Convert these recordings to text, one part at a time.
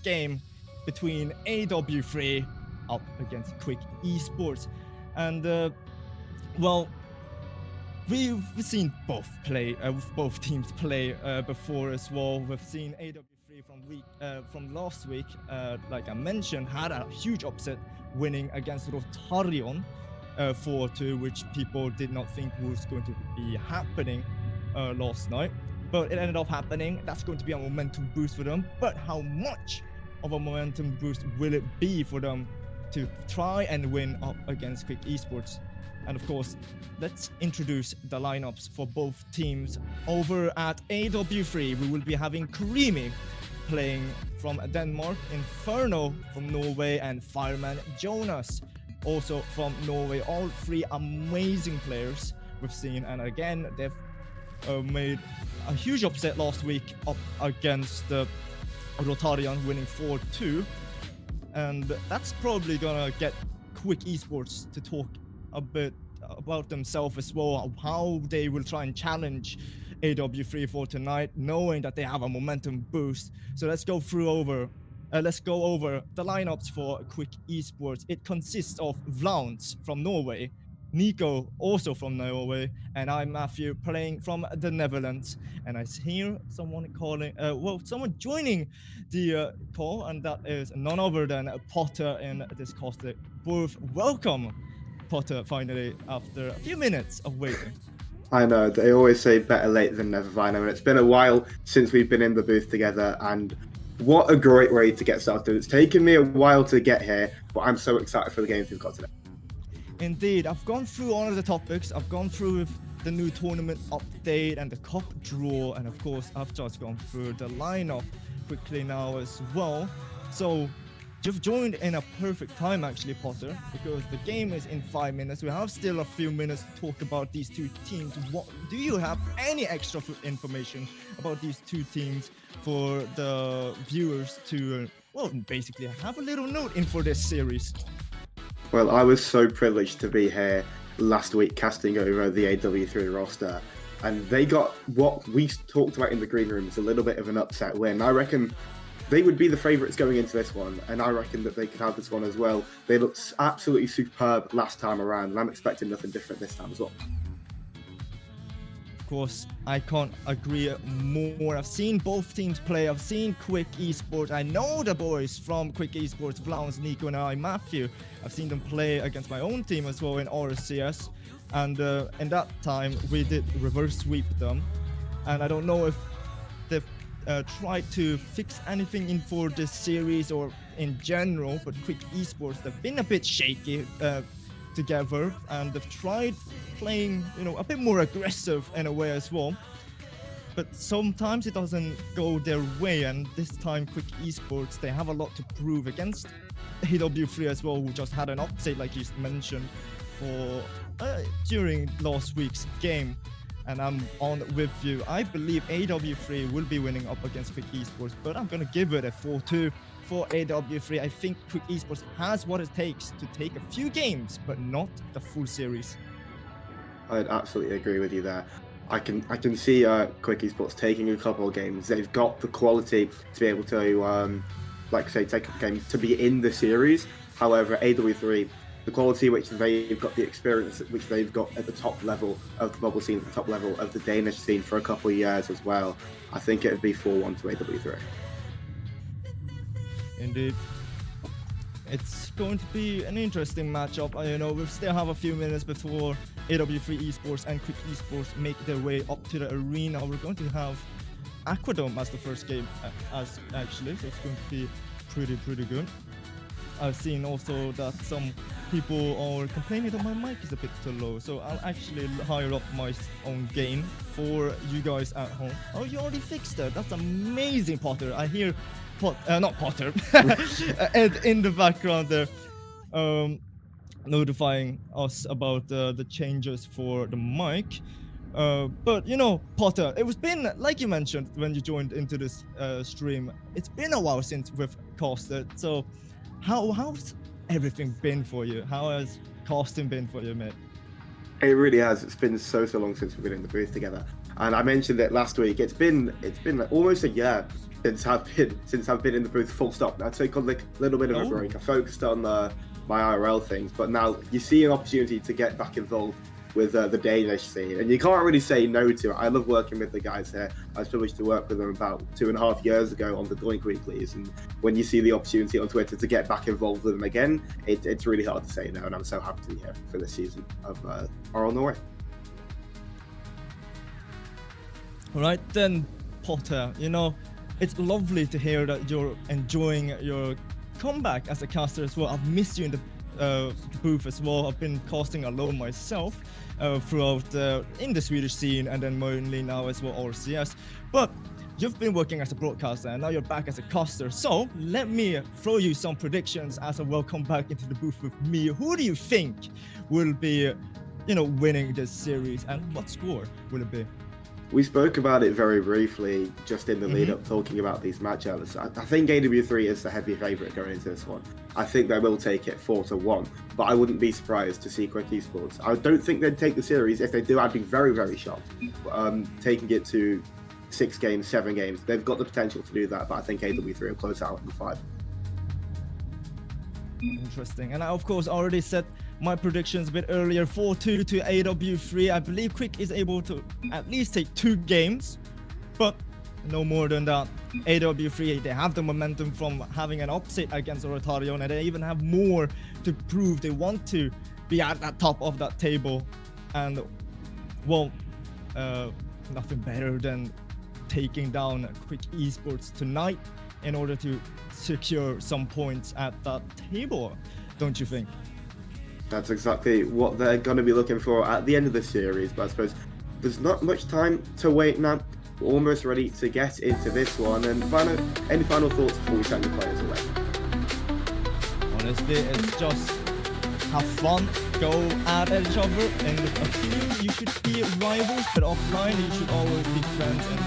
first game between AW3 up against Quick Esports. And well, we've seen both teams play before as well. We've seen AW3 from last week, like I mentioned, had a huge upset, winning against Rotarion 4-2, which people did not think was going to be happening last night, but it ended up happening. That's going to be a momentum boost for them. But how much of a momentum boost will it be for them to try and win up against Quick Esports? And of course, let's introduce the lineups for both teams. Over at AW3, we will be having Creamy playing from Denmark, Inferno from Norway, and Fireman Jonas also from Norway. All three amazing players we've seen, and again, they've made a huge upset last week up against Rotarion, winning 4-2. And that's probably gonna get Quick Esports to talk a bit about themselves as well, how they will try and challenge AW3 for tonight, knowing that they have a momentum boost. So let's go over the lineups for Quick Esports. It consists of Vlaunz from Norway, Nico also from Norway, and I'm Matthew playing from the Netherlands. And I hear someone someone joining the call, and that is none other than Potter in this caster booth. Welcome, Potter, finally, after a few minutes of waiting. I know, they always say better late than never, Vino, and it's been a while since we've been in the booth together, and what a great way to get started. It's taken me a while to get here, but I'm so excited for the games we've got today. Indeed, I've gone through all of the topics. I've gone through the new tournament update and the cup draw, and of course, I've just gone through the lineup quickly now as well. So you've joined in a perfect time, actually, Potter, because the game is in 5 minutes. We have still a few minutes to talk about these two teams. Do you have any extra information about these two teams for the viewers to, basically have a little note in for this series? Well, I was so privileged to be here last week casting over the AW3 roster, and they got what we talked about in the green room is a little bit of an upset win. I reckon they would be the favourites going into this one, and I reckon that they could have this one as well. They looked absolutely superb last time around, and I'm expecting nothing different this time as well. Of course, I can't agree more. I've seen both teams play. I've seen Quick Esports. I know the boys from Quick Esports, Vlaunz, Nico, and I, Matthew. I've seen them play against my own team as well in RLS, and in that time we did reverse sweep them. And I don't know if they've tried to fix anything in for this series or in general, but Quick Esports, they've been a bit shaky together, and they've tried playing, a bit more aggressive in a way as well. But sometimes it doesn't go their way, and this time Quick Esports, they have a lot to prove against AW3 as well, who just had an upset, like you mentioned, for during last week's game. And I'm on with you. I believe AW3 will be winning up against Quick Esports, but I'm going to give it a 4-2 for AW3. I think Quick Esports has what it takes to take a few games, but not the full series. I'd absolutely agree with you there. I can see Quick Esports taking a couple of games. They've got the quality to be able to, take a game to be in the series. However, AW3, the quality which they've got, the experience which they've got at the top level of the bubble scene, at the top level of the Danish scene for a couple of years as well, I think it would be 4-1 to AW3. Indeed. It's going to be an interesting matchup. We still have a few minutes before AW3 Esports and Quick Esports make their way up to the arena. We're going to have Aquadome as the first game, so it's going to be pretty good. I've seen also that some people are complaining that my mic is a bit too low, so I'll actually higher up my own gain for you guys at home. Oh, you already fixed it. That's amazing, Potter. I hear not Potter, Ed in the background there, notifying us about the changes for the mic. But Potter, it was been, like you mentioned when you joined into this stream, it's been a while since we've casted. So how's everything been for you? How has casting been for you, mate? It really has. It's been so long since we've been in the booth together. And I mentioned it last week. It's been almost a year since I've been in the booth, full stop. I took a little bit of a break. I focused on my IRL things, but now you see an opportunity to get back involved with the Danish scene, and you can't really say no to it. I love working with the guys here. I was privileged to work with them about 2.5 years ago on the Doink Weeklies, and when you see the opportunity on Twitter to get back involved with them again, it's really hard to say no, and I'm so happy to be here for this season of RL Norway. All right, then, Potter, it's lovely to hear that you're enjoying your comeback as a caster as well. I've missed you in the booth as well. I've been casting alone myself throughout in the Swedish scene, and then mainly now as well RCS. But you've been working as a broadcaster, and now you're back as a caster. So let me throw you some predictions as a welcome back into the booth with me. Who do you think will be, winning this series, and what score will it be? We spoke about it very briefly just in the lead up, talking about these matchups. I think AW3 is the heavy favourite going into this one. I think they will take it 4-1, but I wouldn't be surprised to see Quick Esports. I don't think they'd take the series. If they do, I'd be very, very shocked. Taking it to 6 games, 7 games, they've got the potential to do that, but I think AW3 will close out in the 5. Interesting. And I, of course, already said my predictions a bit earlier, 4-2 to AW3. I believe Quick is able to at least take 2 games, but no more than that. AW3, they have the momentum from having an upset against Oratorio, and they even have more to prove. They want to be at the top of that table, and well, nothing better than taking down Quick Esports tonight in order to secure some points at that table, don't you think? That's exactly what they're going to be looking for at the end of the series, but I suppose there's not much time to wait now. We're almost ready to get into this one, and any final thoughts before we send the players away? Honestly, it's just have fun, go at each other, and a few you should be rivals, but offline you should always be friends and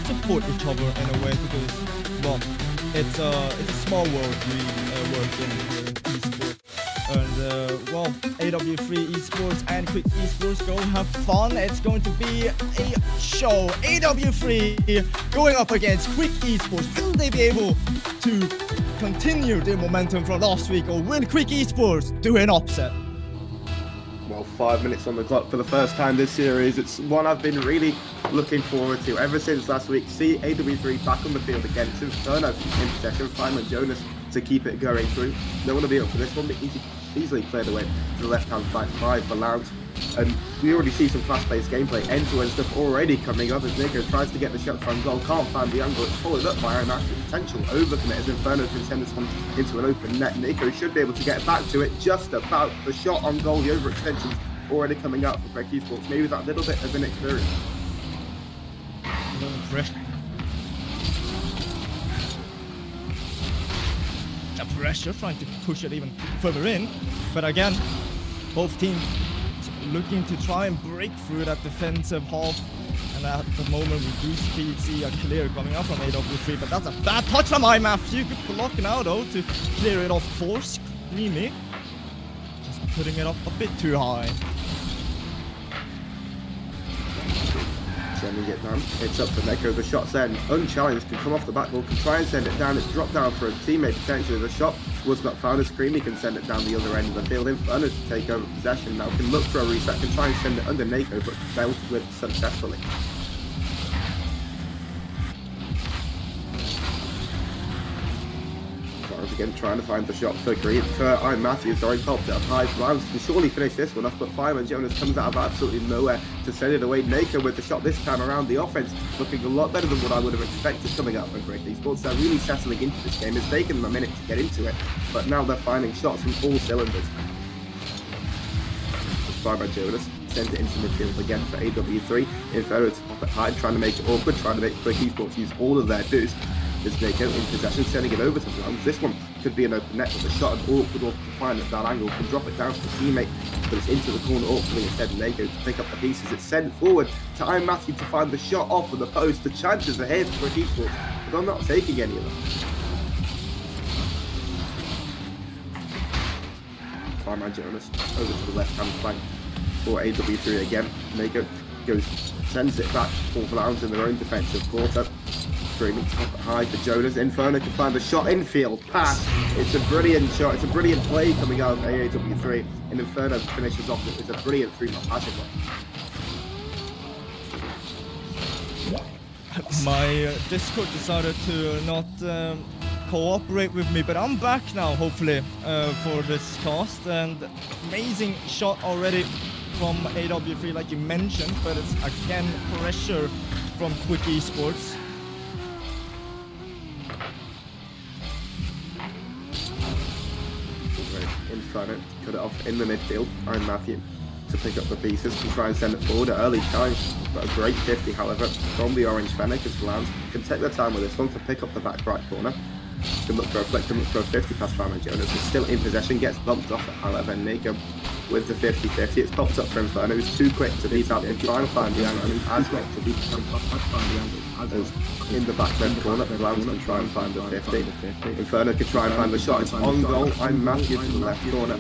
support each other in a way, because well, it's a small world we work in here in esports, and well, AW3 esports and Quick Esports, go have fun. It's going to be a show. AW3 going up against Quick Esports. Will they be able to continue their momentum from last week, or will Quick Esports do an upset? Well, 5 minutes on the clock for the first time this series. It's one I've been really looking forward to ever since last week. See AW3 back on the field again. It's Inferno in possession, Feynman Jonas to keep it going through. No one will be up for this one, but easily cleared away to the left-hand side by for Loud. And we already see some fast-paced gameplay, end-to-end stuff already coming up as Nico tries to get the shot from goal, can't find the angle. It's followed up by an actual potential overcommit as Inferno can send this one into an open net. Nico should be able to get back to it just about. The shot on goal, the overextension's already coming out for Quick Esports. Maybe that little bit of inexperience. The pressure, trying to push it even further in, but again, both teams looking to try and break through that defensive half, and at the moment we do see a clear coming out from AW3, but that's a bad touch from Matthew. Good block now though to clear it off for Screamy, just putting it up a bit too high. Sending it down, it's up for Neko. The shot's then unchallenged, can come off the back wall, can try and send it down. It's dropped down for a teammate potentially. The shot was not found as Creamy can send it down the other end of the field. Inferno to take over possession now, can look for a reset, can try and send it under Neko, but failed with successfully. Again, trying to find the shot for Green. I'm Matthews, sorry, popped it up high. Browns can surely finish this one off, but Fireman Jonas comes out of absolutely nowhere to send it away. Neko with the shot this time around. The offense looking a lot better than what I would have expected coming out from Quick Esports. They're really settling into this game. It's taken them a minute to get into it, but now they're finding shots from all cylinders. Fireman Jonas sends it into midfield again for AW3. Inferno to pop it high, trying to make it awkward, trying to make Quick Esports use all of their dues. Is Neko in possession, sending it over to Browns. This one could be an open net, but the shot and awkward to find at that angle, can drop it down to the teammate, but it's into the corner awkwardly instead. Neko to pick up the pieces. It's sent forward to I'm Matthew to find the shot off of the post. The chances are here for Quick Esports, but I'm not taking any of them. Fireman Jonas over to the left hand flank for AW3 again. Neko goes sends it back for Vlaams in their own defensive quarter. Screaming top it high for Jonas. Inferno can find the shot infield pass. It's a brilliant shot. It's a brilliant play coming out of AW3. And Inferno finishes off with a brilliant 3-man passing one. My Discord decided to not cooperate with me, but I'm back now, hopefully, for this cast. And amazing shot already from AW3, like you mentioned, but it's again pressure from Quick Esports. Inferno cut it off in the midfield. I'm Matthew to pick up the pieces and try and send it forward at early time. But a great 50, however, from the Orange Fennec as Vlaams can take their time with this one to pick up the back right corner. Can look for a flick, can look for a 50 pass Fam and Jonas is still in possession, gets bumped off it, however, Nico with the 50-50, it's popped up for Inferno, who's too quick to beat out and try and find the angle as well. In the back left corner, Vlaams can try and find the 50. Inferno can try and find the shot, it's on goal, I'm Matthew to the left corner.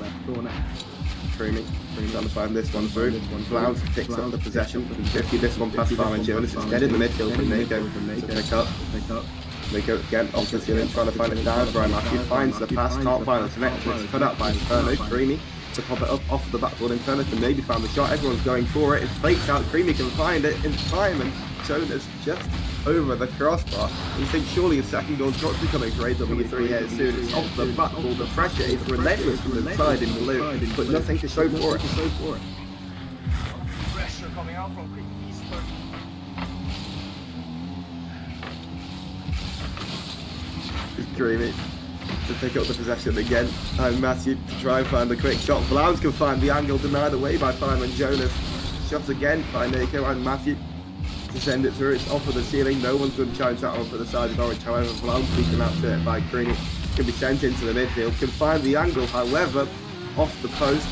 Creamy, trying to find this one through. Vlaams picks up the possession, 50, this one past Fam and Jonas, it's dead in the midfield for Nico to pick up. They go again off the ceiling, trying to find it down for Matthew, finds the pass, can't find the connection, it's cut out by Inferno, Creamy to pop it up off the backboard. Inferno can maybe find the shot, everyone's going for it, it's faked out, Creamy can find it in time, and Jonas just over the crossbar. You think surely a second goal's got to be coming for AW3 here soon, it's off the backboard, the pressure is relentless from inside in blue, but nothing to show for it. Pressure coming out from Quick Esports. Creamy to pick up the possession again, and Matthew to try and find the quick shot. Vlaams can find the angle, denied away by Simon Jonas. Shot again by Nico and Matthew to send it through. It's off of the ceiling. No one's going to challenge that one for the side of Orange. However, Vlaams beaten out to it by Creamy. Can be sent into the midfield. Can find the angle, however, off the post.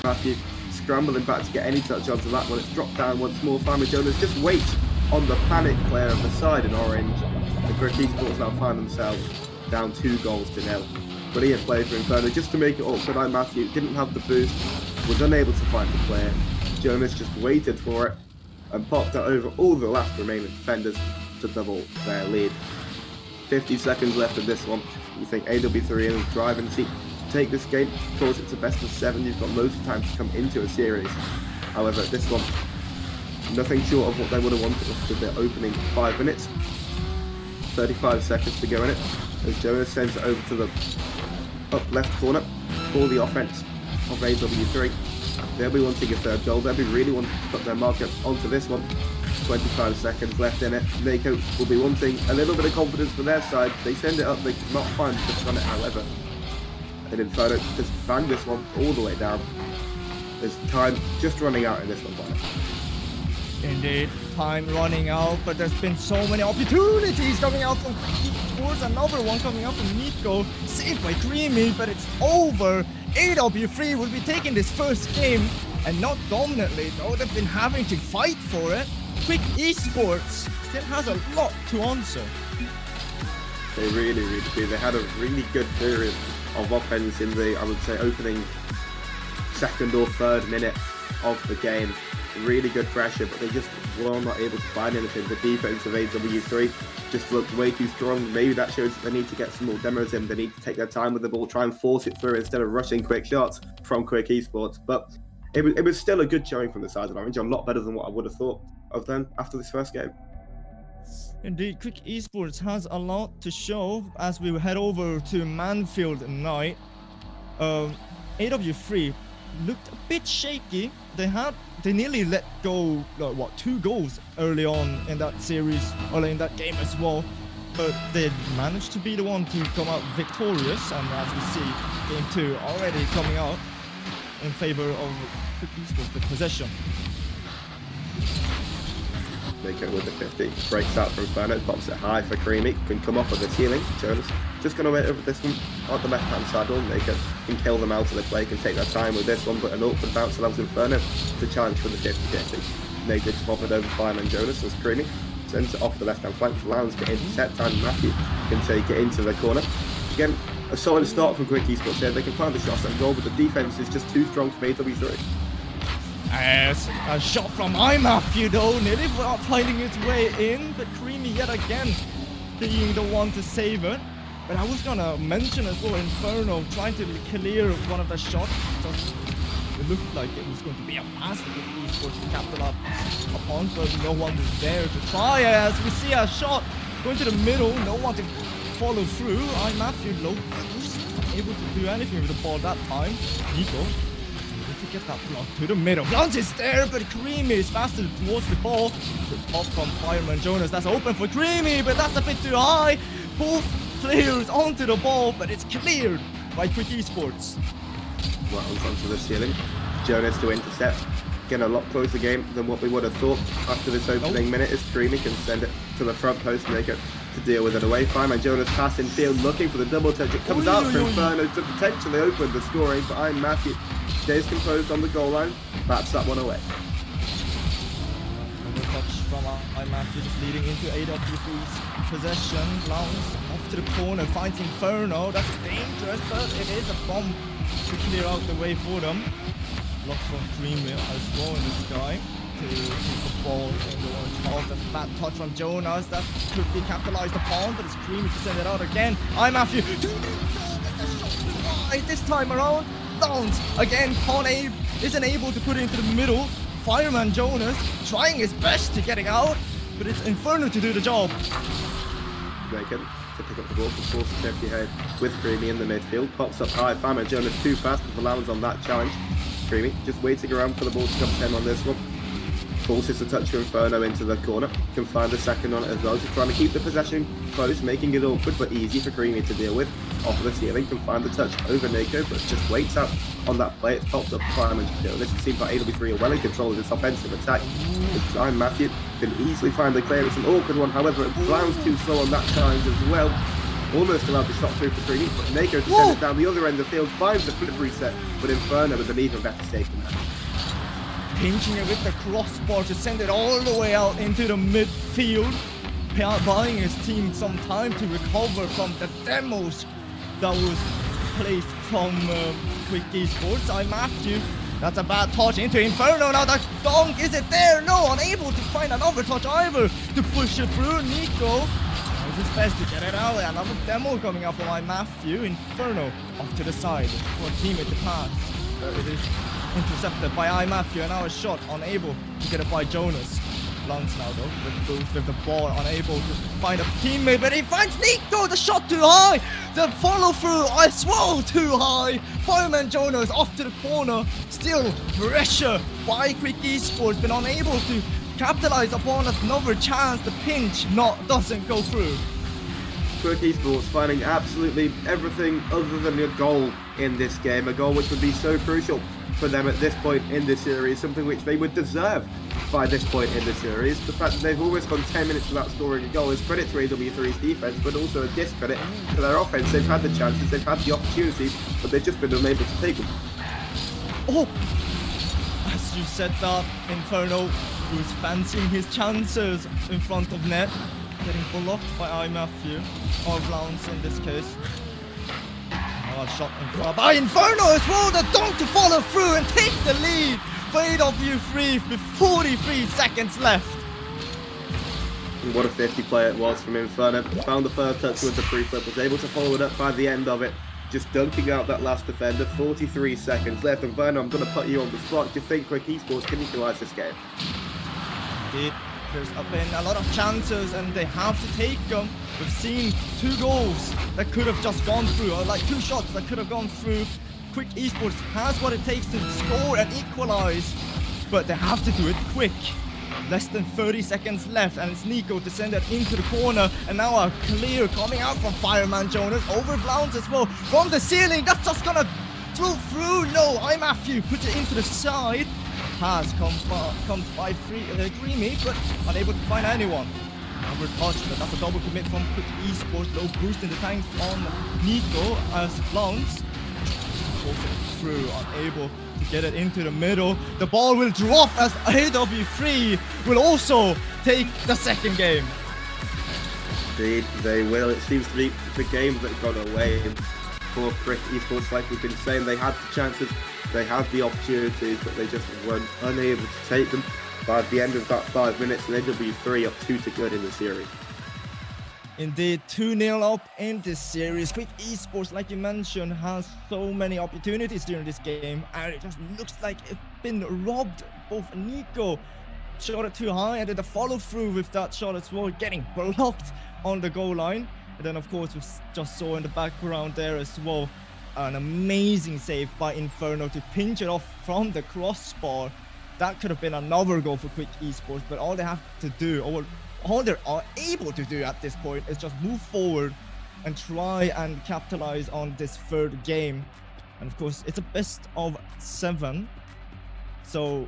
Matthew scrambling back to get any touch onto that one. It's dropped down once more. Simon Jonas just waits on the panic player of the side in Orange. The Quick Esports now find themselves down 2-0. Brilliant play for Inferno just to make it up, but Matthew didn't have the boost, was unable to find the player. Jonas just waited for it and popped it over all the last remaining defenders to double their lead. 50 seconds left of this one. You think AW3 in the driving seat take this game, cause it to best of 7. You've got loads of time to come into a series. However, this one, nothing short of what they would have wanted after the opening 5 minutes. 35 seconds to go in it, as Jonas sends it over to the up left corner for the offense of AW3. They'll be wanting a third goal, they'll be really wanting to put their marker onto this one. 25 seconds left in it. Nico will be wanting a little bit of confidence for their side. They send it up, they could not find the on it, however. And Inferno just bang this one all the way down. There's time just running out in this one, Bonnet. Indeed, time running out, but there's been so many opportunities coming out from Esports. Another one coming out from Nico, saved by Creamy, but it's over. AW3 will be taking this first game, and not dominantly, though they've been having to fight for it. Quick Esports still has a lot to answer. They really do. They had a really good period of offense in the, I would say, opening second or third minute of the game. Really good pressure, but they just were not able to find anything. The defense of AW3 just looked way too strong. Maybe that shows that they need to get some more demos in. They need to take their time with the ball, try and force it through instead of rushing quick shots from Quick Esports. But it was still a good showing from the side of Orange, a lot better than what I would have thought of them after this first game. Indeed, Quick Esports has a lot to show as we head over to Manfield night. AW3 looked a bit shaky. They nearly let go 2 goals early on in that series, or in that game as well, but they managed to be the one to come out victorious. And as we see, game 2 already coming out in favor of Quick Esports with possession. Nico with the 50, breaks out from Inferno, pops it high for Creamy, can come off of the ceiling. Jonas just going to wait over this one on the left hand side. Nico can kill them out of the play, can take their time with this one, but an awkward bounce allows Inferno to challenge for the 50-50. Nico to pop it over Fireman Jonas as Creamy sends it off the left hand flank. Lowndes get intercept, and Matthew can take it into the corner. Again, a solid start from Quick Esports here. They can find the shots and goal, but the defense is just too strong for AW3. As a shot from Matthew though, nearly finding its way in, but Creamy yet again being the one to save it. But I was gonna mention as well, Inferno trying to clear one of the shots. It looked like it was going to be a pass for the esports to capitalize upon, but no one was there to try. As we see a shot going to the middle, no one to follow through. Matthew low, able to do anything with the ball that time. Nico to get that block to the middle. Blunt is there, but Creamy is faster towards the ball. The pop from Fireman Jonas. That's open for Creamy, but that's a bit too high. Both players onto the ball, but it's cleared by Quick Esports. Well, onto the ceiling. Jonas to intercept. Getting a lot closer game than what we would have thought after this opening minute, as Creamy can send it to the front post and make it to deal with it away. Fireman Jonas passing field, looking for the double touch. It comes out for Inferno to potentially open the scoring, but Matthew stays composed on the goal line, bats that one away. The touch from Matthew just leading into AW3's possession. Lounge off to the corner, finds Inferno. That's dangerous, but it is a bomb to clear out the way for them. Block from Creamy as well in the sky to keep the ball in the orange half. That's a bad touch from Jonas. That could be capitalized upon, but it's Creamy to send it out again. Matthew this time around. Downs again. Connie isn't able to put it into the middle. Fireman Jonas trying his best to getting out, but it's Inferno to do the job. Bacon to pick up the ball for force safety head with Creamy in the midfield. Pops up high. Fireman Jonas too fast with allowance on that challenge. Creamy just waiting around for the ball to come 10 on this one. Forces the touch to Inferno into the corner. Can find the second on it as well. Just trying to keep the possession close, making it awkward but easy for Creamy to deal with. Off the ceiling, can find the touch over Nico, but just waits out on that play. It's popped up Fireman Jonas. It seems like AW3 are well in control of this offensive attack. Matthew can easily find the clear. It's an awkward one, however, it Brown's too slow on that challenge as well. Almost allowed the shot through for Creamy, but Nico to send it down the other end of the field, finds the flip reset, but Inferno with an even better stake than that. Pinching it with the crossbar to send it all the way out into the midfield, buying his team some time to recover from the demos that was placed from Quick Esports. Matthew, that's a bad touch into Inferno. Now the dunk, is it there? No, unable to find another touch either to push it through. Nico does his best to get it out. Another demo coming out from Matthew. Inferno off to the side for a teammate to pass. It is intercepted by Matthew, and now a shot unable to get it by Jonas. Blunt now though, with the ball, unable to find a teammate, but he finds Nico. The shot too high, the follow through as well too high. Fireman Jonas off to the corner, still pressure by Quick Esports, been unable to capitalize upon another chance. The pinch doesn't go through. Quick Esports finding absolutely everything other than a goal in this game, a goal which would be so crucial for them at this point in the series, something which they would deserve by this point in the series. The fact that they've almost gone 10 minutes without scoring a goal is credit to AW3's defense, but also a discredit to their offense. They've had the chances, they've had the opportunities, but they've just been unable to take them. Oh, as you said that, Inferno was fancying his chances in front of net, getting blocked by Matthew, or Lounge in this case. A shot in front by Inferno as well, the dunk to follow through and take the lead for AW3 with 43 seconds left. What a 50 play it was from Inferno. Found the first touch with the free flip, was able to follow it up by the end of it, just dunking out that last defender. 43 seconds left. Inferno, I'm going to put you on the spot. Do you think Quick Esports can equalise this game? Indeed. There's been a lot of chances and they have to take them. We've seen 2 goals that could have just gone through, or like 2 shots that could have gone through. Quick Esports has what it takes to score and equalize, but they have to do it quick. Less than 30 seconds left, and it's Nico to send it into the corner, and now a clear coming out from Fireman Jonas, over Blount as well, from the ceiling. That's just gonna throw through. No, Matthew puts it into the side. Pass comes by Creamy, but unable to find anyone. Another touch, but that's a double commit from Quick Esports. Low boost in the tanks on Nico as Blount through, unable to get it into the middle. The ball will drop as AW3 will also take the second game. Indeed, they will. It seems to be the game that got away for Quick Esports. Like we've been saying, they had the chances, They had the opportunities, but they just weren't unable to take them. By the end of that 5 minutes, and AW3 up 2-0 in the series. Indeed, 2-0 up in this series. Quick Esports, like you mentioned, has so many opportunities during this game, and it just looks like it's been robbed. Both Nico shot it too high, and then the follow through with that shot as well, getting blocked on the goal line. And then, of course, we just saw in the background there as well, an amazing save by Inferno to pinch it off from the crossbar. That could have been another goal for Quick Esports, but all they have to do, or all they are able to do at this point, is just move forward and try and capitalize on this third game. And of course, it's a best of 7, so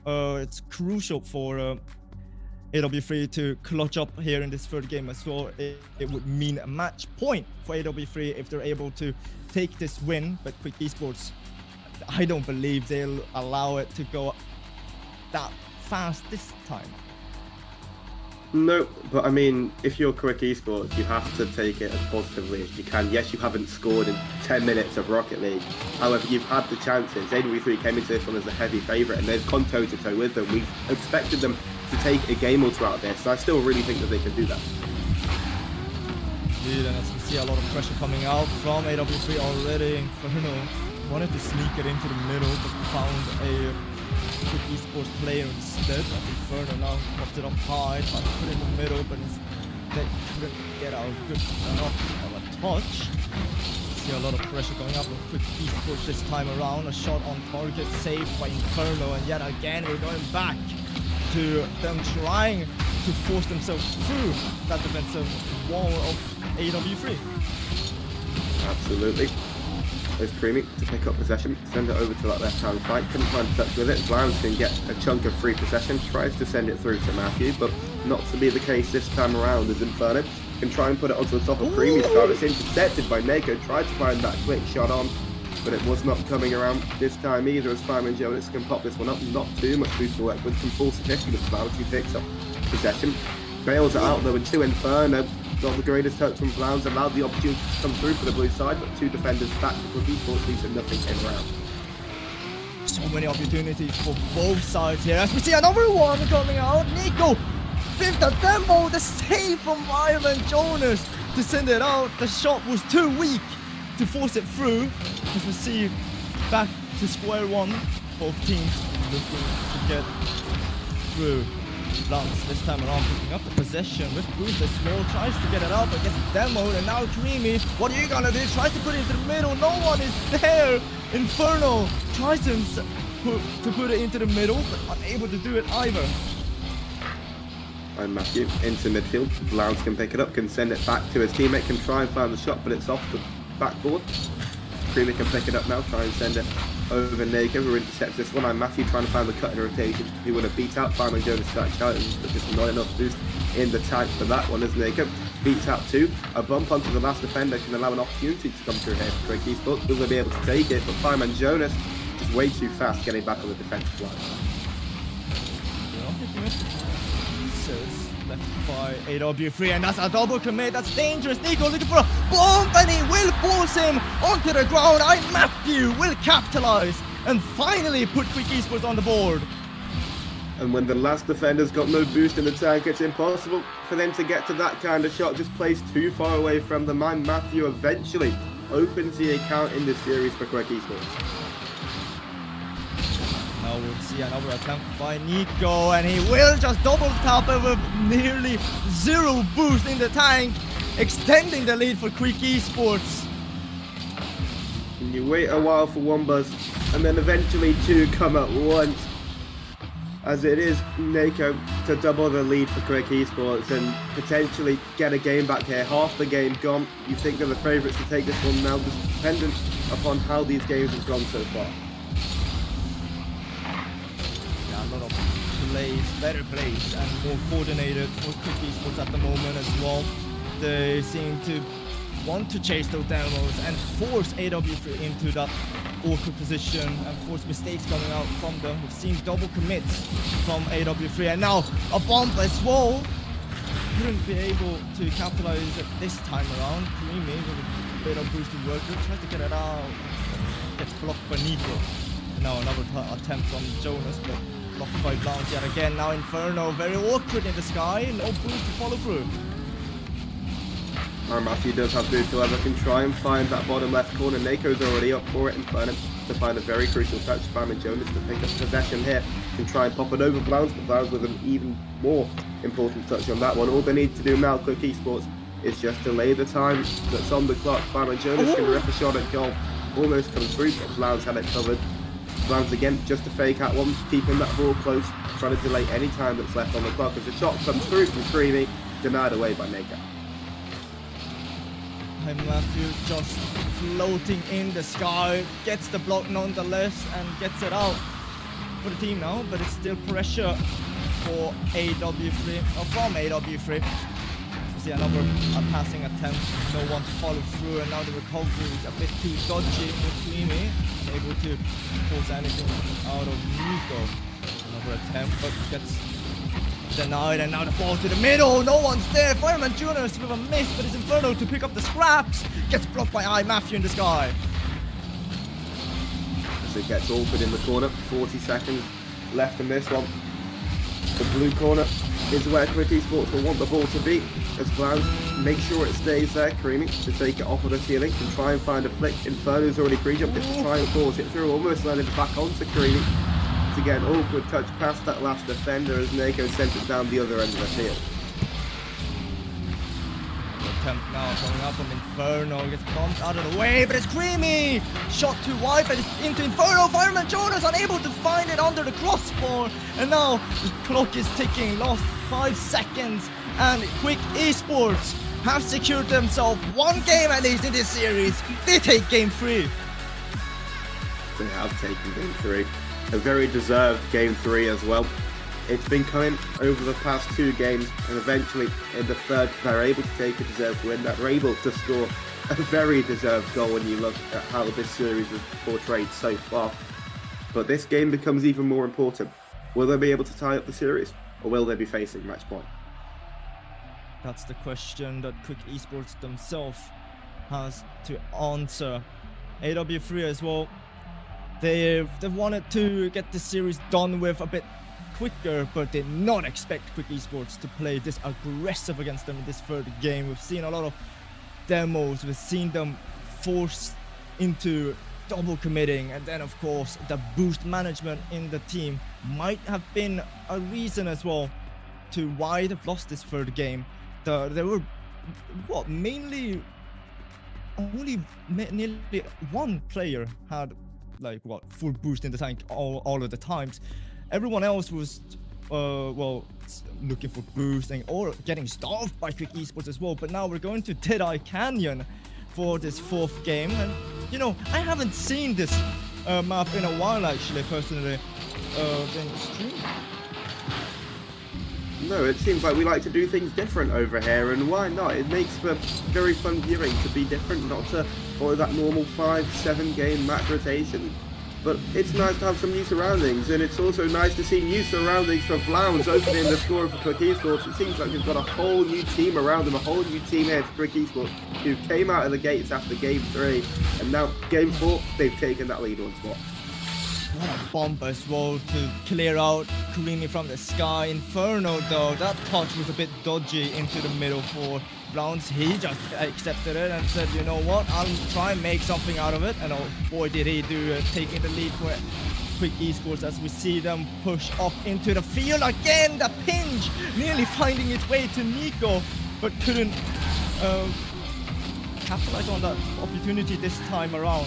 it's crucial for AW3 to clutch up here in this third game as well. It would mean a match point for AW3 if they're able to take this win, but Quick Esports, I don't believe they'll allow it to go that fast this time. No, but I mean, if you're Quick Esports, you have to take it as positively as you can. Yes, you haven't scored in 10 minutes of Rocket League. However, you've had the chances. AW3 came into this one as a heavy favourite, and they've gone toe-to-toe with them. We've expected them to take a game or two out of this, and I still really think that they can do that. Indeed, and as we see a lot of pressure coming out from AW3 already. Inferno wanted to sneak it into the middle, but found a Quick Esports player instead. As Inferno now popped it up high, tried to put it in the middle, but instead couldn't get out good enough of a touch. See a lot of pressure coming up from Quick Esports this time around. A shot on target, saved by Inferno, and yet again we're going back to them trying to force themselves through that defensive wall of AW3. Absolutely. There's Creamy to pick up possession, send it over to that left-hand flank, couldn't find touch with it. Blowns can get a chunk of free possession, tries to send it through to Matthew, but not to be the case this time around, as Inferno can try and put it onto the top of Creamy's car. It's intercepted by Neko, tried to find that quick shot on, but it was not coming around this time either, as Fireman Jonas can pop this one up. Not too much boost to work with, can force a 50 with Blowns, who picks up possession, bails it out though into Inferno. Got the greatest touch from Blowns, allowed the opportunity to come through for the blue side, but 2 defenders back to Quick Esports, leaves nothing came around. So many opportunities for both sides here, as we see another one coming out. Nico with the demo, the save from Fireman Jonas to send it out. The shot was too weak to force it through, as we see back to square one. Both teams looking to get through. Blowns this time around picking up the possession with Boost as well, tries to get it out but gets demoed, and now Creamy, what are you gonna do? Tries to put it into the middle, no one is there. Inferno tries to put it into the middle, but unable to do it either. And Matthew into midfield, Blowns can pick it up, can send it back to his teammate, can try and find the shot, but it's off the backboard. Creamy can pick it up now, try and send it over Neko, who intercepts this one. And Matthew trying to find the cut in rotation. He would have beat out Fireman Jonas to that challenge, but just not enough boost in the tank for that one, as Neko beats out 2. A bump onto the last defender can allow an opportunity to come through here for Quick Esports. Will they be able to take it? But Fireman Jonas is way too fast getting back on the defensive line. Left by AW3, and that's a double commit. That's dangerous. Nico looking for a bomb, and he will force him onto the ground. Matthew will capitalize and finally put Quick Esports on the board. And when the last defender's got no boost in the tank, it's impossible for them to get to that kind of shot. Just placed too far away from the man. Matthew eventually opens the account in this series for Quick Esports. Now we'll see another attempt by Nico, and he will just double tap it with nearly 0 boost in the tank, extending the lead for Quick Esports. And you wait a while for one buzz, and then eventually 2 come at once, as it is Neko to double the lead for Quick Esports and potentially get a game back here. Half the game gone. You think they're the favourites to take this one now, just dependent upon how these games have gone so far. A lot of plays, better plays, and more coordinated for Quick Esports at the moment as well. They seem to want to chase those demos and force AW3 into that awkward position and force mistakes coming out from them. We've seen double commits from AW3, and now a bomb as well couldn't be able to capitalize it this time around. Creamy with a bit of boosted work, tries to get it out, gets blocked by Nico. Now another attempt from Jonas, but blocked by Blount yet again. Now Inferno, very awkward in the sky, no boost to follow through. Matthew does have boost, however, can try and find that bottom left corner. Nako's already up for it and Inferno to find a very crucial touch. Spam Jonas to pick up possession here and try and pop it over Blount, but Blount with an even more important touch on that one. All they need to do now, Quick Esports, is just delay the time that's on the clock. Spam Jonas can rip a shot at goal, almost comes through, but Blount's had it covered. Blount again, just a fake out one, keeping that ball close, trying to delay any time that's left on the clock as the shot comes through from Creamy, denied away by Nako. And Matthew just floating in the sky, gets the block nonetheless and gets it out for the team now, but it's still pressure for AW3, or from AW3. We see another passing attempt, no one to follow through, and now the recovery is a bit too dodgy for Creamy, unable to force anything out of Nico. Another attempt, but gets denied, and now the ball to the middle, no one's there. Fireman Jr. is with a miss, but it's Inferno to pick up the scraps. Gets blocked by Matthew in the sky. As it gets awkward in the corner, 40 seconds left in this one. The blue corner is where Quick Esports will want the ball to be. As Blount make sure it stays there, Creamy to take it off of the ceiling and try and find a flick. Inferno's already pre-jumped it to try and force it through, almost landed back onto Creamy. To get an awkward touch past that last defender as Nako sent it down the other end of the field. Attempt now coming up from Inferno, gets bumped out of the way, but it's Creamy! Shot too wide, but it's into Inferno. Fireman Jonas unable to find it under the crossbar, and now the clock is ticking. Lost 5 seconds, and Quick Esports have secured themselves one game at least in this series. They take game 3. They have taken game 3. A very deserved game 3 as well. It's been coming over the past 2 games, and eventually in the third they're able to take a deserved win. They're able to score a very deserved goal when you look at how this series is portrayed so far. But this game becomes even more important. Will they be able to tie up the series, or will they be facing match point? That's the question that Quick Esports themselves has to answer. AW3 as well. They wanted to get the series done with a bit quicker, but did not expect Quick Esports to play this aggressive against them in this third game. We've seen a lot of demos, we've seen them forced into double committing, and then of course the boost management in the team might have been a reason as well to why they've lost this third game. There were mainly only nearly one player had full boost in the tank all of the times. Everyone else was looking for boosting or getting starved by Quick Esports as well. But now we're going to Deadeye Canyon for this 4th game, and I haven't seen this map in a while actually, personally, in the stream. No, it seems like we like to do things different over here, and why not? It makes for very fun viewing to be different, not to follow that normal 5-7 game match rotation. But it's nice to have some new surroundings, and it's also nice to see new surroundings for Blount opening the score for Quick Esports. It seems like we've got a whole new team around them, a whole new team here for Quick Esports, who came out of the gates after game 3, and now game 4, they've taken that lead on spot. What a bomb as well to clear out Creamy from the sky. Inferno though, that touch was a bit dodgy into the middle for Blount. He just accepted it and said, you know what, I'll try and make something out of it. And oh boy did he do, taking the lead for Quick Esports as we see them push up into the field again. The pinch nearly finding its way to Nico, but couldn't capitalize on that opportunity this time around.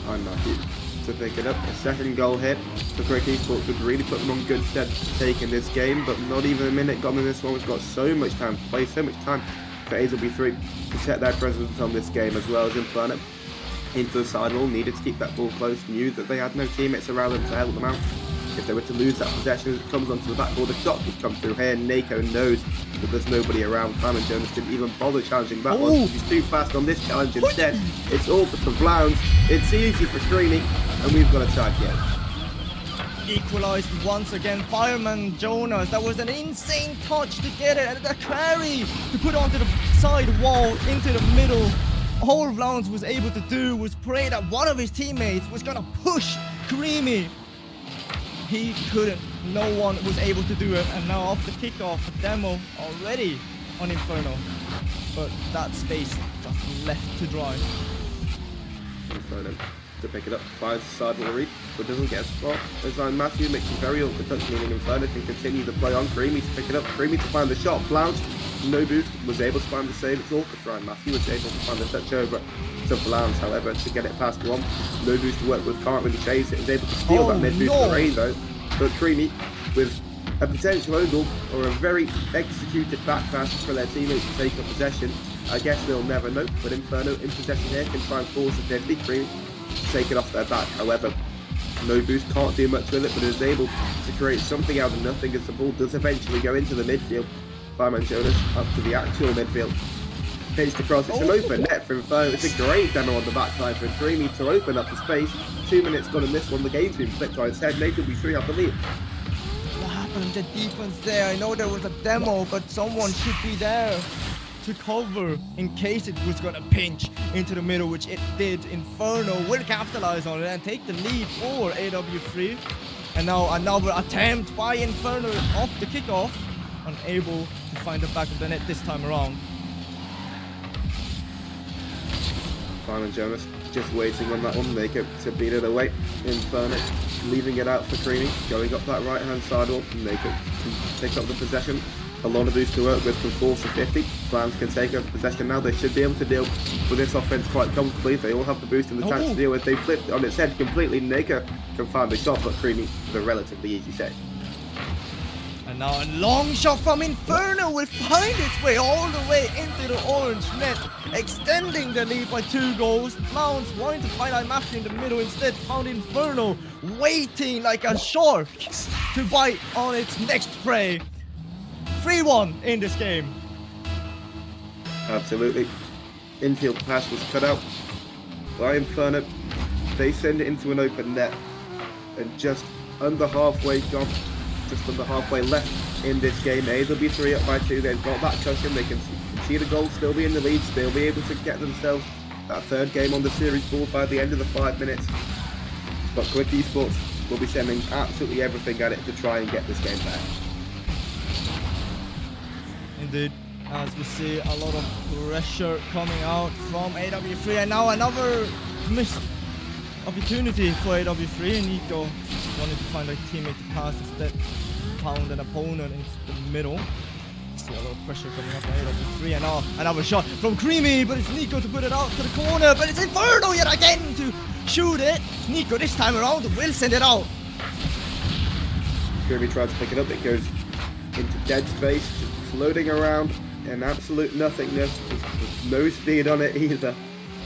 I'm Matthew to pick it up. A second goal hit for Quick Esports would really put them on good stead to take in this game, but not even a minute gone in this one. We've got so much time to play, so much time for AW3 to set their presence on this game, as well as Inferno into the sidewall, needed to keep that ball close, knew that they had no teammates around them to help them out. If they were to lose that possession, it comes onto the backboard, the shot would come through here. Nako knows that there's nobody around. Fireman Jonas didn't even bother challenging that one. He's too fast on this challenge instead. It's all for Blount. It's easy for Creamy, and we've got a tie game. equalized once again. Fireman Jonas, that was an insane touch to get it, and the carry to put onto the side wall into the middle. All Vlauns was able to do was pray that one of his teammates was gonna push Creamy. He couldn't. No one was able to do it, and now off the kickoff, a demo already on Inferno. But that space just left to dry. Inferno to pick it up, finds the sidewall read, but doesn't get a spot. As Matthew makes a very awkward touch, meaning Inferno can continue the play on Creamy to pick it up. Creamy to find the shot. Blount, no boost, was able to find the save. It's awkward for Ryan Matthew, was able to find the touch over to Blount, however, to get it past one. No boost to work with, can't really chase it. Is able to steal that mid boost for Rain though. But Creamy, with a potential own goal or a very executed back pass for their teammates to take up possession, I guess they'll never know. But Inferno in possession here can try and force a 50. Creamy to take it off their back. However, no boost, can't do much with it, but is able to create something out of nothing as the ball does eventually go into the midfield. Fireman Jonas up to the actual midfield. Pitched across, it's an open net for Inferno. It's a great demo on the backside for Creamy to open up the space. 2 minutes gone in this one, the game's been flipped on its head. AW3 have the lead. What happened to defense there? I know there was a demo, but someone should be there to cover in case it was gonna pinch into the middle, which it did. Inferno will capitalize on it and take the lead for AW3. And now another attempt by Inferno off the kickoff, unable to find the back of the net this time around. Fireman Jonas just waiting on that one, make it to beat it away. Inferno leaving it out for Creamy, going up that right hand side wall, make it to pick up the possession. A lot of boost to work with, can force a 50. Flans can take over possession now. They should be able to deal with this offense quite comfortably. They all have the boost and the chance to deal with. They flipped on its head completely. Naka can find the shot, but Creamy with a relatively easy set. And now a long shot from Inferno will find its way all the way into the orange net, extending the lead by 2 goals. Clowns wanting to find out Matthew in the middle, instead found Inferno waiting like a shark to bite on its next prey. 3-1 in this game. Absolutely. Infield pass was cut out by Inferno. They send it into an open net, and just under halfway gone. Just under halfway left in this game. AW3 up by 2. They've got that cushion. They can see the goal, still be in the lead. They'll be able to get themselves that 3rd game on the series board by the end of the 5 minutes. But Quick Esports will be sending absolutely everything at it to try and get this game back. Indeed, as we see a lot of pressure coming out from AW3, and now another missed opportunity for AW3. Nico wanted to find a teammate to pass, instead found an opponent in the middle. See a lot of pressure coming up from AW3, and now another shot from Creamy, but it's Nico to put it out to the corner, but it's Inferno yet again to shoot it. Nico this time around will send it out. Creamy tries to pick it up, it goes into dead space, just floating around in absolute nothingness, with no speed on it either,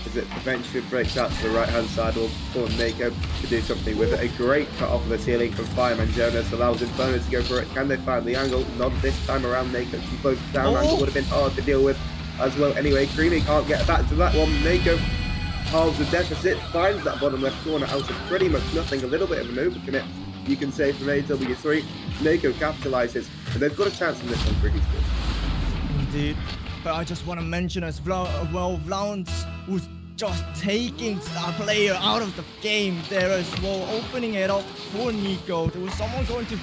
as it eventually breaks out to the right hand side wall for Nako to do something with it. A great cut off of the ceiling from Fireman Jonas allows Inferno to go for it. Can they find the angle? Not this time around. Nako too close down. Angle would have been hard to deal with as well. Anyway, Creamy can't get back to that one. Nako halves the deficit, finds that bottom left corner out of pretty much nothing. A little bit of an overcommit, you can say, from AW3. Nako capitalizes, and they've got a chance in this one, pretty good. Indeed, but I just want to mention as well, Vlauns was just taking star player out of the game there as well, opening it up for Nico. There was someone going to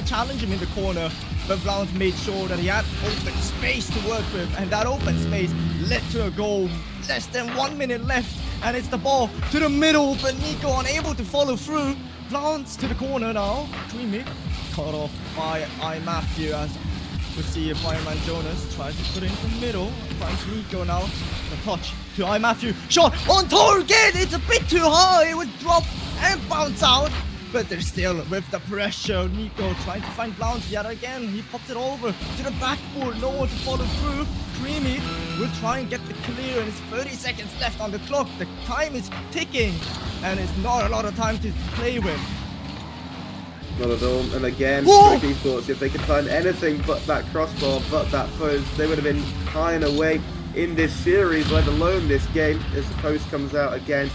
challenge him in the corner, but Vlauns made sure that he had open space to work with, and that open space led to a goal. Less than 1 minute left, and it's the ball to the middle, but Nico unable to follow through. Vlauns to the corner now. Creamy cut off by Matthew, as we see Fireman Jonas tries to put it in the middle. Finds Nico now. The touch to Matthew. Shot on target! It's a bit too high. It would drop and bounce out. But they're still with the pressure. Nico trying to find Vlauns yet again. He pops it over to the backboard. No one to follow through. Creamy will try and get the clear, and it's 30 seconds left on the clock. The time is ticking, and it's not a lot of time to play with. Not at all. And again, Quick Esports, if they could find anything but that crossbar, but that post, they would have been high and away in this series, let alone this game, as the post comes out again.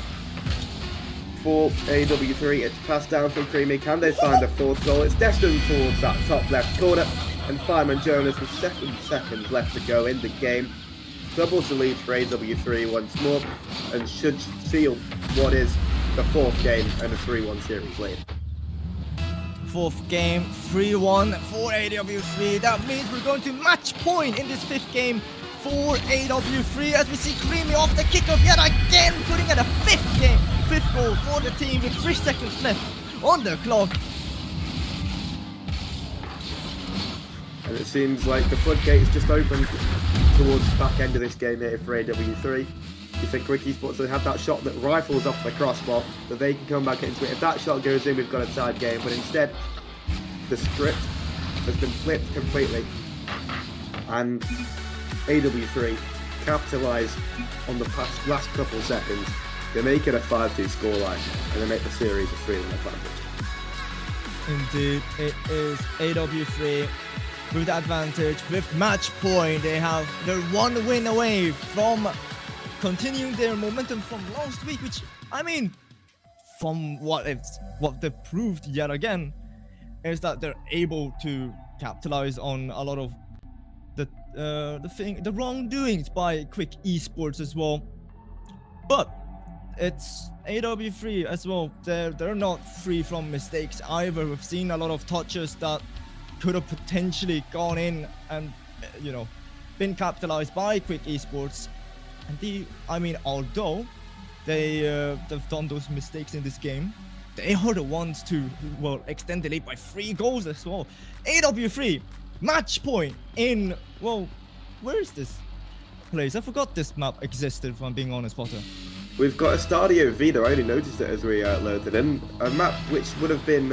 for AW3. It's passed down from Creamy. Can they find a fourth goal? It's destined towards that top left corner. And Fireman Jonas with 7 seconds left to go in the game. Doubles the lead for AW3 once more and should seal what is the 4th game and a 3-1 series lead. 4th game, 3-1 for AW3. That means we're going to match point in this 5th game for AW3 as we see Creamy off the kickoff yet again, putting at a 5th goal for the team with 3 seconds left on the clock. And it seems like the floodgates just opened towards the back end of this game here for AW3. You think Quick Esports will have that shot that rifles off the crossbar, that they can come back into it. If that shot goes in, we've got a tied game. But instead, the script has been flipped completely. And AW3 capitalise on the last couple of seconds. They make it a 5-2 scoreline, and they make the series a 3-1 advantage. Indeed, it is AW3 with advantage, with match point. They're 1 win away from continuing their momentum from last week, which, I mean, from what they've proved yet again, is that they're able to capitalize on a lot of the wrongdoings by Quick Esports as well. But it's AW3 as well. They're not free from mistakes either. We've seen a lot of touches that could have potentially gone in and been capitalized by Quick Esports. And although they've done those mistakes in this game, they are the ones to extend the lead by 3 goals as well. AW3 match point in where is this place? I forgot this map existed, if I'm being honest, Potter. We've got a Stadio Vida. I only noticed it as we loaded in. A map which would have been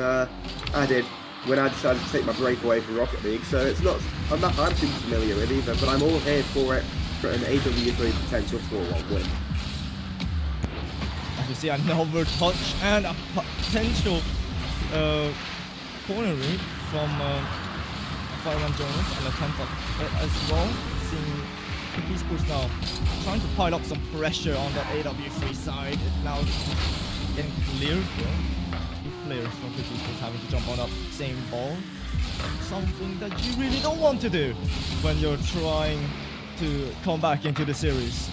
added when I decided to take my break away from Rocket League, so it's not a map I'm too familiar with either, but I'm all here for it for an AW3 potential 4-1 win. As you see, another touch and a potential corner read from Fireman Jonas, an attempt at it as well. Seeing Quick Esports now trying to pile up some pressure on the AW3 side. It's now getting cleared. 2 players from Quick Esports having to jump on that same ball. Something that you really don't want to do when you're trying to come back into the series.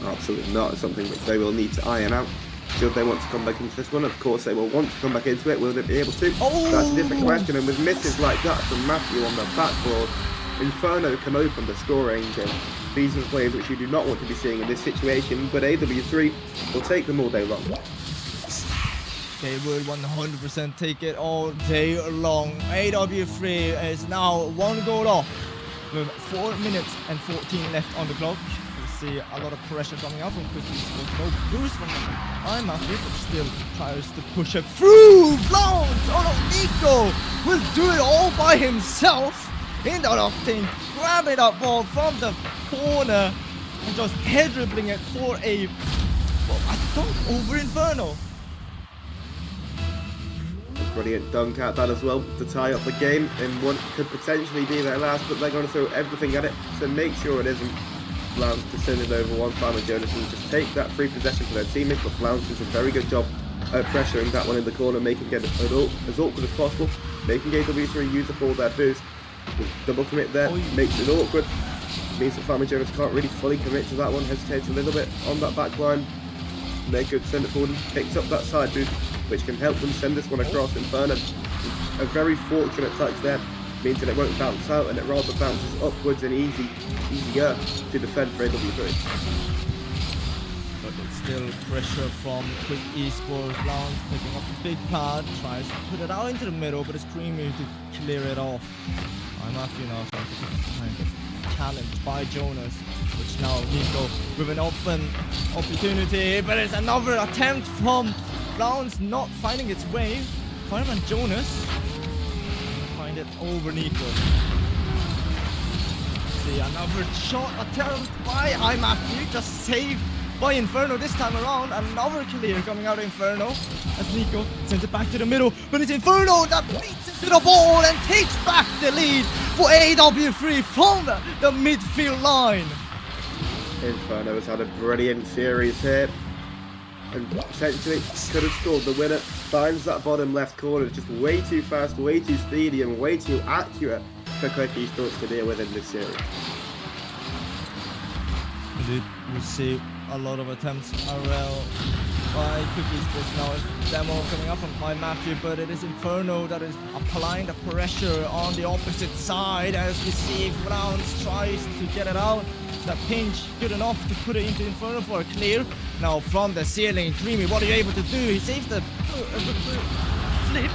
Absolutely not. It's something which they will need to iron out. Should they want to come back into this one? Of course they will want to come back into it. Will they be able to? Oh! That's a different question. And with misses like that from Matthew on the backboard, Inferno can open the scoring. And these are the players which you do not want to be seeing in this situation. But AW3 will take them all day long. They will 100% take it all day long. AW3 is now 1 goal off with 4 minutes and 14 left on the clock. We see a lot of pressure coming out from Quick Esports. No boost from Matthew, but still tries to push it through. Blount! Oh no, Nico will do it all by himself in the octane, grabbing that ball from the corner and just head dribbling it for a dunk over Inferno. Brilliant dunk at that as well to tie up the game in what could potentially be their last, but they're going to throw everything at it to make sure it isn't. Flounce to send it over one. Fireman Jonas will just take that free possession for their teammates, but Flounce does a very good job at pressuring that one in the corner, making it as awkward as possible, making AW3 use up all their boost. With double commit there, makes it awkward. Means that Fireman Jonas can't really fully commit to that one, hesitates a little bit on that back line. And they could send it forward and picks up that side boost, which can help them send this one across Inferno. A very fortunate touch there, means that it won't bounce out and it rather bounces upwards and easier to defend for AW3. But it's still pressure from Quick Esports. Lounge picking up the big pad, tries to put it out into the middle, but it's Creamy to clear it off. Matthew now trying to take his time, gets challenged by Jonas, which now Nico with an open opportunity, but it's another attempt from Lounge not finding its way. Fireman Jonas find it over Nico. See another shot attempt by Matthew, just saved by Inferno this time around. Another clear coming out of Inferno as Nico sends it back to the middle, but it's Inferno that beats into the ball and takes back the lead for AW3 from the midfield line. Inferno has had a brilliant series here. and potentially could have scored. The winner finds that bottom left corner, just way too fast, way too speedy, and way too accurate for Quick Esports to deal with in this series. Indeed, we see a lot of attempts RL by Quick Esports now. Demo coming up from my Matthew, but it is Inferno that is applying the pressure on the opposite side as we see Browns tries to get it out. That pinch good enough to put it into Inferno for a clear. Now from the ceiling, Creamy, what are you able to do? He saves the flip,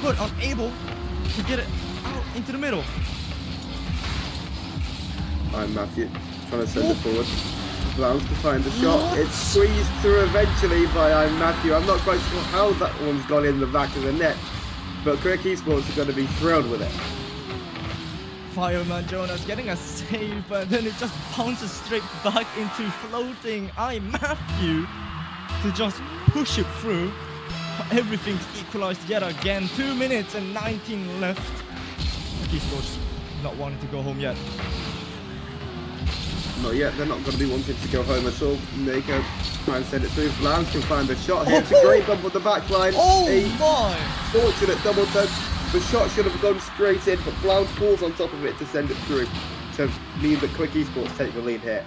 but unable to get it out into the middle. I'm Matthew, trying to send it forward. Browns to find the shot. It's squeezed through eventually by I'm Matthew. I'm not quite sure how that one's gone in the back of the net, but Quick Esports are going to be thrilled with it. Fireman Jonas getting a save, but then it just bounces straight back into floating I'm Matthew to just push it through. Everything's equalized yet again. 2 minutes and 19 left. Quick Esports not wanting to go home yet. Not yet, they're not going to be wanting to go home at all. Nico try and send it through. Lance can find the shot here. It's a great bump on the back line. My! Fortunate double touch. The shot should have gone straight in, but Blount falls on top of it to send it through to mean that Quick Esports take the lead here.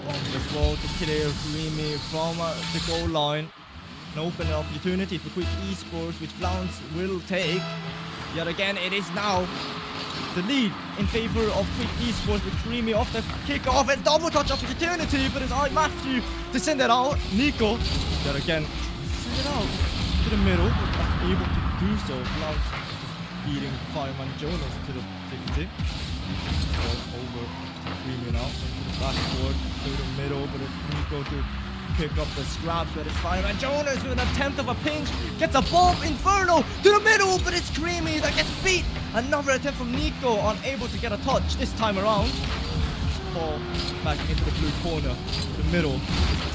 As well to clear Creamy from the goal line. An open opportunity for Quick Esports, which Blount will take. Yet again, it is now the lead in favor of Quick Esports with Creamy off the kickoff and double touch opportunity, but it's I Matthew to send it out. Nico, yet again, send it out to the middle, but not able to do so. Blount beating Fireman Jonas to the 50. Ball over to Creamy now, into the backboard, to the middle, but it's Nico to pick up the scraps, but it's Fireman Jonas with an attempt of a pinch, gets a bomb, Inferno to the middle, but it's Creamy that gets beat. Another attempt from Nico, unable to get a touch this time around. Ball back into the blue corner, to the middle.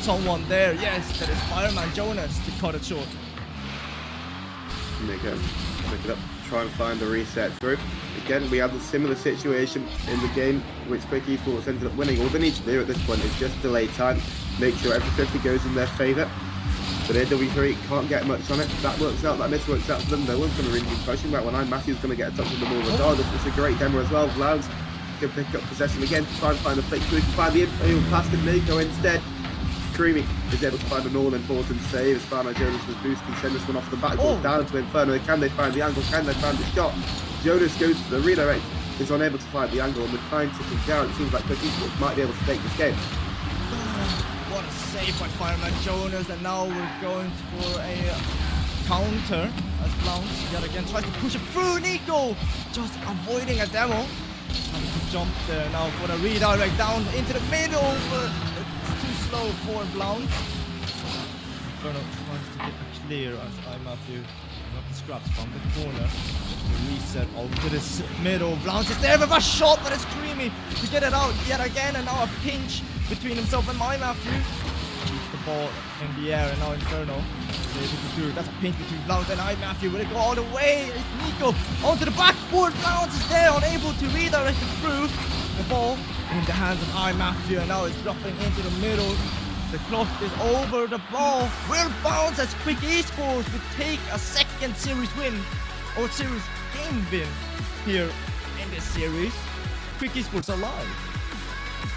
Someone there, yes, that is Fireman Jonas to cut it short. Nico, pick it up, try and find the reset through. Again, we have a similar situation in the game, which Quick Esports ended up winning. All they need to do at this point is just delay time, make sure every 50 goes in their favour. But AW3 can't get much on it. That works out, that miss works out for them. No one's going to really be pushing that one. I'm Matthew's going to get a touch on the ball regardless. It's a great demo as well. Louds can pick up possession again to try and find the flick through. Can find the pass to Nico instead. Creamy is able to find an all-important save as Fireman Jonas was boosted and send this one off the backboard down to Inferno. Can they find the angle? Can they find the shot? Jonas goes to the redirect, is unable to find the angle, and with time ticking down, it seems like Quick Esports might be able to take this game. What a save by Fireman Jonas, and now we're going for a counter as Blount yet again tries to push it through. Nico just avoiding a demo. Trying to jump there now for the redirect down into the middle, but it's too slow for Blount. Inferno tries to get a clear as I Matthew up the scraps from the corner. The reset over to the middle. Blount is there with a shot, but it's Creamy to get it out yet again, and now a pinch between himself and my Matthew. Keeps the ball in the air, and now Inferno is able to do it. That's a pinch between Blount and I Matthew. Will it go all the way? It's Nico onto the backboard. Blount is there, unable to redirect it through. The ball in the hands of I Matthew, and now it's dropping into the middle. The clock is over. The ball will bounce as Quick Esports will take a second series win, or series game win here in this series. Quick Esports alive.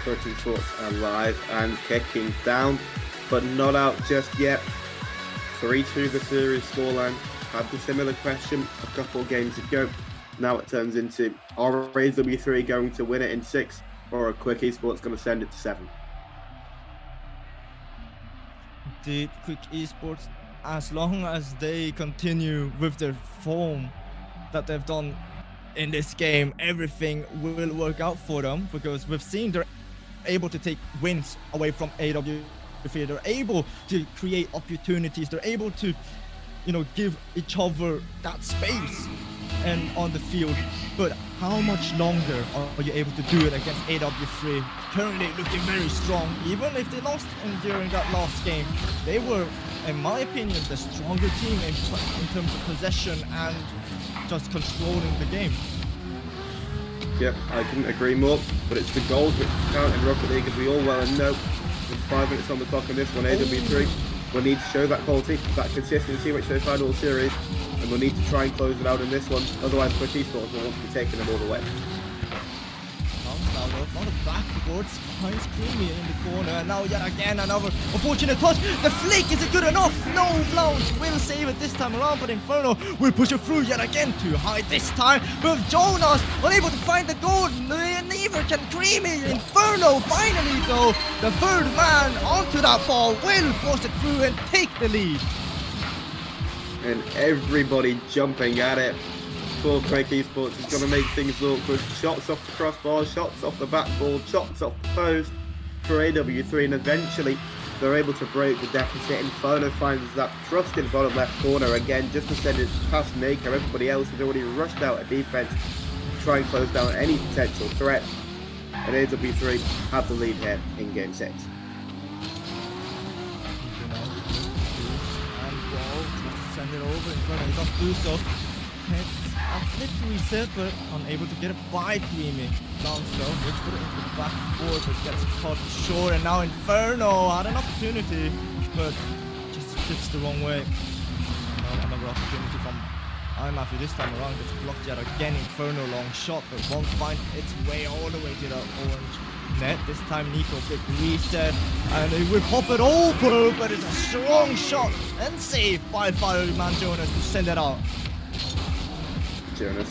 Quick Esports alive and kicking down, but not out just yet. 3-2 the series scoreline. Had the similar question a couple of games ago. Now it turns into are AW3 going to win it in 6, or are Quick Esports going to send it to 7? The Quick Esports, as long as they continue with their form that they've done in this game, everything will work out for them, because we've seen they're able to take wins away from AW3. They're able to create opportunities. They're able to, give each other that space and on the field. But how much longer are you able to do it against AW3? Currently looking very strong. Even if they lost during that last game, they were, in my opinion, the stronger team in terms of possession and just controlling the game. Yep, I couldn't agree more, but it's the goals which count in Rocket League, as we all well know. With 5 minutes on the clock on this one, AW3 will need to show that quality, that consistency which they've had all series, and we'll need to try and close it out in this one. Otherwise, Quick Esports will want to be taking them all the way. Now from the backboards finds Creamy in the corner, and now yet again another unfortunate touch. The flick isn't good enough. No, Flounce will save it this time around, but Inferno will push it through yet again too high this time. With Jonas unable to find the goal, neither can Creamy. Inferno finally though, the third man onto that ball will force it through and take the lead. And everybody jumping at it. For Quick Esports is going to make things awkward. Shots off the crossbar, shots off the backboard, shots off the post for AW3, and eventually they're able to break the deficit. Inferno finds that trust in bottom left corner again, just to send it past Naker. Everybody else has already rushed out of defense to try and close down any potential threat, and AW3 have the lead here in game 6. Send it over. Inferno does do so. A flip reset, but unable to get it by Creamy. Flounce though, let's put it into the backboard, but gets caught short, and now Inferno had an opportunity, but just flips the wrong way. Now another opportunity from Matthew this time around, gets blocked yet again. Inferno long shot, but won't find its way all the way to the orange net. This time Nico flip reset, and he will pop it over, but it's a strong shot and saved by Fireman Jonas to send it out. Jonas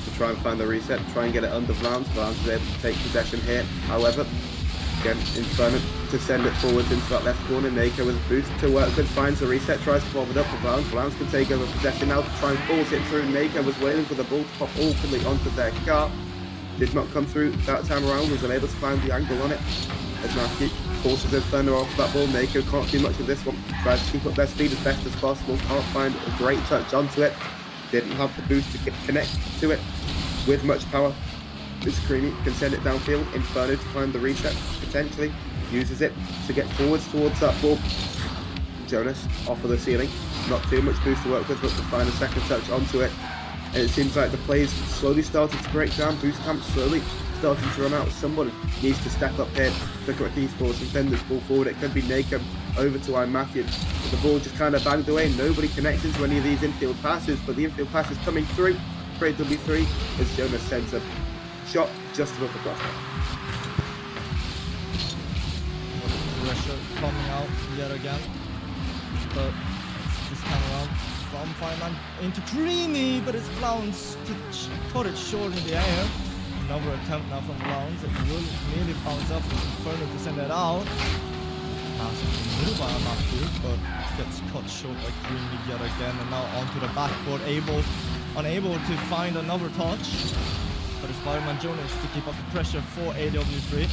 to try and find the reset, try and get it under Vlans. Vlans is able to take possession here. However, again, Inferno to send it forwards into that left corner. Naker with a boost to work with, finds the reset, tries to bob it up for Vlans. Vlans can take over possession now to try and force it through. Naker was waiting for the ball to pop awkwardly onto their car. Did not come through that time around, was unable to find the angle on it. As Matthew forces Inferno off that ball, Naker can't do much of this one. Tries to keep up their speed as best as possible, can't find a great touch onto it. Didn't have the boost to connect to it with much power. This Creamy can send it downfield. Inferno to find the reset, potentially uses it to get forwards towards that ball. Jonas off of the ceiling, not too much boost to work with, but to find a second touch onto it. And it seems like the plays slowly started to break down. Boost camp slowly starting to run out. Somebody needs to step up here for Quick Esports and send this ball forward. It could be Naker over to Matthew. The ball just kind of banged away. Nobody connects into any of these infield passes, but the infield pass is coming through for AW3 as Jonas sends a shot just above the crossbar. Pressure coming out yet again, but this time around from Fireman into Creamy, but it's Flounce to cut it short in the air. Another attempt now from Flounce. It will nearly bounce up with Inferno to send it out. Pass in the middle by Matthew, but gets cut short by Creamy yet again, and now onto the backboard, unable to find another touch. But it's Fireman Jonas to keep up the pressure for AW3.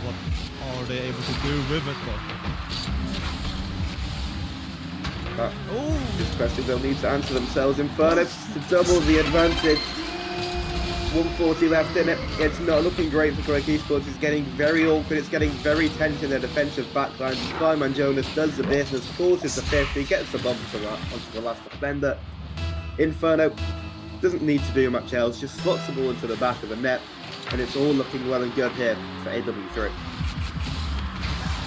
What are they able to do with it though? This question they'll need to answer themselves. Inferno to double the advantage. 140 left in it. It's not looking great for Quick Esports. It's getting very awkward. It's getting very tense in their defensive backline. Fireman Jonas does the business, forces the 50, gets the bump onto the last defender. Inferno doesn't need to do much else, just slots the ball into the back of the net, and it's all looking well and good here for AW3.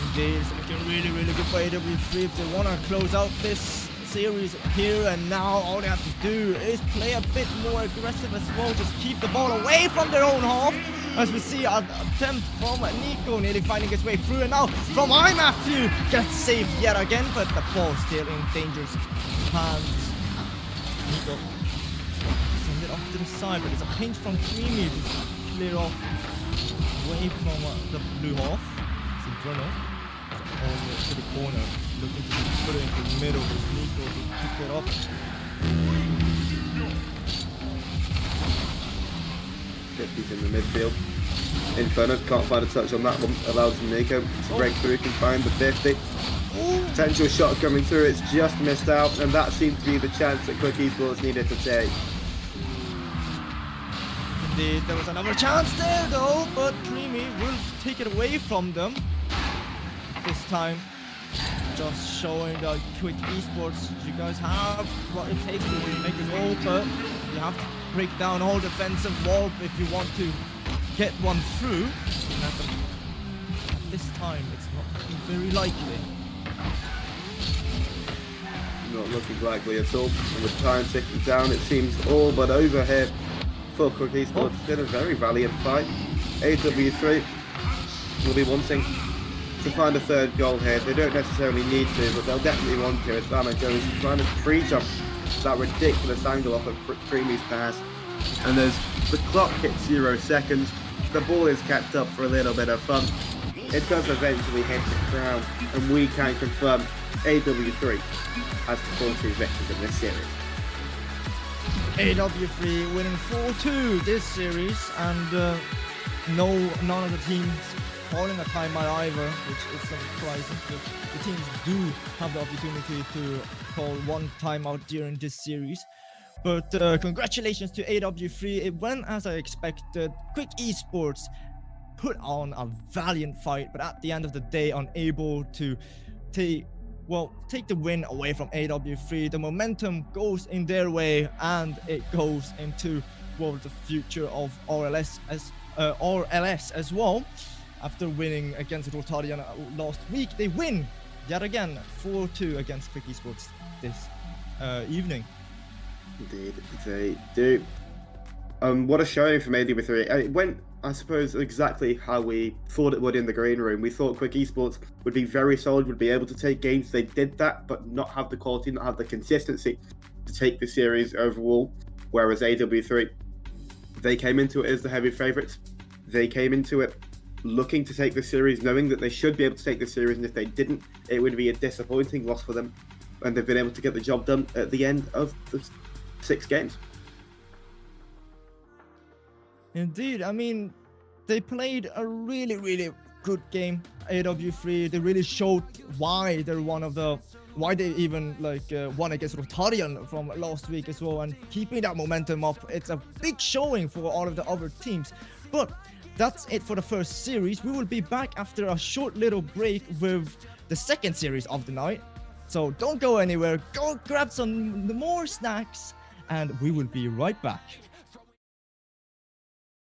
Indeed, it's looking really, really good for AW3 if they want to close out this series here and now. All they have to do is play a bit more aggressive as well, just keep the ball away from their own half, as we see an attempt from Nico nearly finding his way through, and now from Matthew gets saved yet again, but the ball still in dangerous hands. Nico send it off to the side, but it's a pinch from Creamy to clear off away from the blue half. It's Inferno all the way to the corner, looking to put it into the middle with Nico to pick it up. He's in the midfield. Inferno can't find a touch on that one, allows Nico to break through, can find the 50. Potential shot coming through, it's just missed out, and that seems to be the chance that Quick Esports needed to take. Indeed, there was another chance there though, but Creamy will take it away from them. This time, just showing that Quick Esports, you guys have what it takes to make a goal, but you have to break down all defensive wall if you want to get one through. And at this time it's not looking very likely. Not looking likely at all. And with time ticking down, it seems all but over here for Quick Esports. It's been a very valiant fight. AW3 will be wanting to find a third goal here. They don't necessarily need to, but they'll definitely want to. As Vanna Jones trying to pre-jump that ridiculous angle off of Creamy's pass. And as the clock hits 0 seconds, the ball is kept up for a little bit of fun. It does eventually hit the ground, and we can confirm AW3 has the 4-2 victors in this series. AW3 winning 4-2 this series, and none of the teams calling a timeout either, which is surprising. The teams do have the opportunity to call one timeout during this series. But congratulations to AW3. It went as I expected. Quick Esports put on a valiant fight, but at the end of the day, unable to take the win away from AW3. The momentum goes in their way, and it goes into the future of RLS as well. After winning against Rotarian last week, they win yet again 4-2 against Quick Esports this evening. Indeed, they do. What a showing from AW3. It went, I suppose, exactly how we thought it would in the green room. We thought Quick Esports would be very solid, would be able to take games. They did that, but not have the quality, not have the consistency to take the series overall. Whereas AW3, they came into it as the heavy favourites. They came into it looking to take the series, knowing that they should be able to take the series, and if they didn't, it would be a disappointing loss for them. And they've been able to get the job done at the end of the 6 games. Indeed, I mean, they played a really, really good game. AW3, they really showed why they're why they even won against Rotarian from last week as well, and keeping that momentum up. It's a big showing for all of the other teams. But that's it for the first series. We will be back after a short little break with the second series of the night. So don't go anywhere. Go grab some more snacks, and we will be right back.